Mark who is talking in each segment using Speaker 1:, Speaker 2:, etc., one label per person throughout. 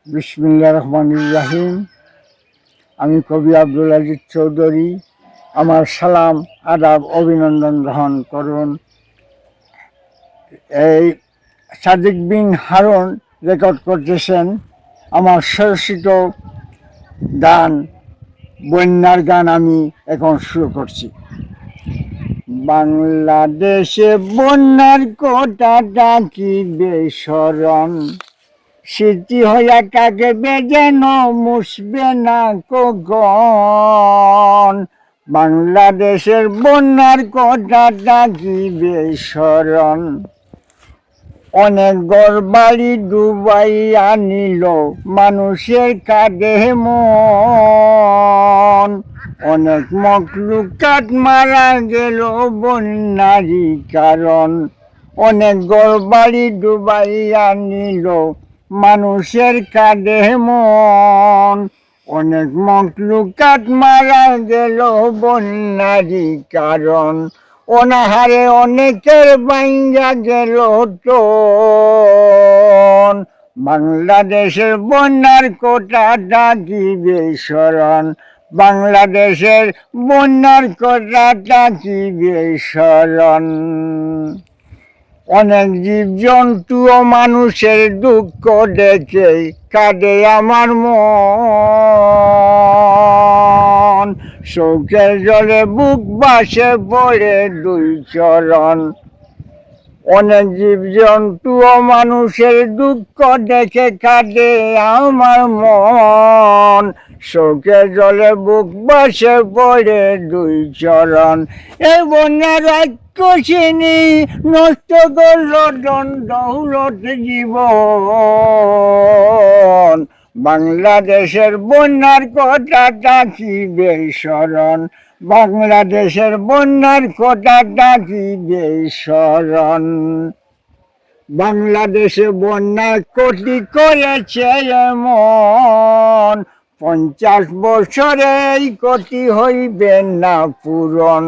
Speaker 1: বিসমিল্লাহির রহমানির রহিম। আমি কবি আব্দুল আজিজ চৌধুরী। আমার সালাম, আদাব, অভিনন্দন গ্রহণ করুন। এই সাদিক বিন হারুন রেকর্ড করতেছেন আমার স্বরচিত গান, বন্যার গান আমি এখন শুরু করছি। বাংলাদেশে বন্যার কথাটা কি বেসরণ, স্মৃতি হইয়া থাকবে যেন মুছবে না কখন। বাংলাদেশের বন্যার কথাটা কি বেসরণ, অনেক ঘরবাড়ি ডুবাইয়া নিল মানুষের কাঁধে মন। অনেক মখলুকাত মারা গেল বন্যারই কারণ। অনেক ঘরবাড়ি ডুবাইয়া নিল মানুষের কাঁধে মন। অনেক মখলুকাত মারা গেল বন্যারই কারণ। অনাহারে অনেকের ভাঙ্গা গেল টন। বাংলাদেশের বন্যার কথাটা কি বেসরণ, বাংলাদেশের বন্যার কথাটা কি বেসরণ। অনেক জীবজন্তু ও মানুষের দুঃখ দেখে কাঁদে আমার মন। চোখের জলে বুক বাসে পড়ে দুই চরণ। অনেক জীবজন্তু ও মানুষের দুঃখ দেখে কাঁদে আমার মন। চোখের জলে বুক বাসে পড়ে দুই চরণ। এই বন্যার রাক্ষসিনী নষ্ট করল ধন দৌলত জীবন। বাংলাদেশের বন্যার কথাটা কি বেসরণ, বাংলাদেশের বন্যার কথাটা কি বেসরণ। বাংলাদেশে বন্যা ক্ষতি করেছে এমন, 50 বছরে এই ক্ষতি হইবে না পূরণ।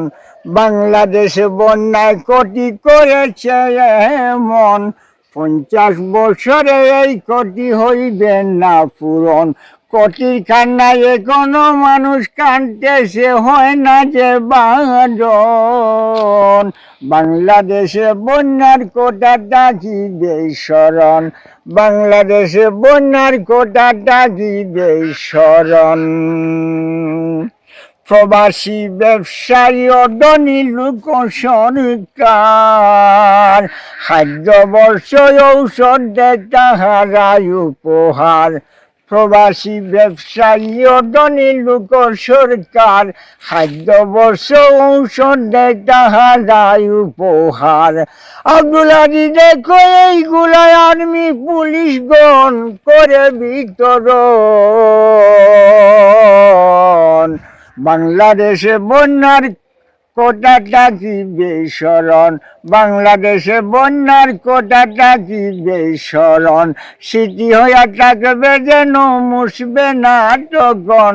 Speaker 1: বাংলাদেশে বন্যায় ক্ষতি করেছে এমন, 50 বছরে এই ক্ষতি হইবে না পূরণ। ক্ষতির কান্নায় এখনো মানুষ কাঁদতেছে, হয় না যে বাঁধন। বাংলাদেশে বন্যার কথাটা কি বেসরণ, বাংলাদেশে বন্যার কথাটা কি বেসরণ। প্রবাসী ব্যবসায়ী ও ধনী লোক সরকার, খাদ্যবর্ষ ঔষধ দেয় তাহারাই উপহার। প্রবাসী ব্যবসায়ী ও ধনী লোক সরকার, খাদ্যবর্ষ ঔষধ দেয় তাহারাই উপহার। আব্দুল আজিজ দেখো এইগুলাই আর্মি পুলিশগণ করে বিতরণ। বাংলাদেশে বন্যার কথাটা কি বেসরণ, বাংলাদেশে বন্যার কথাটা কি বেসরণ। স্মৃতি হইয়া থাকবে যেন মুছবে না তখন।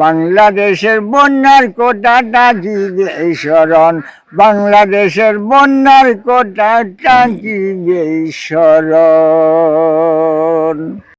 Speaker 1: বাংলাদেশের বন্যার কথাটা কি বেসরণ, বাংলাদেশের বন্যার কথাটা কি বেসরণ।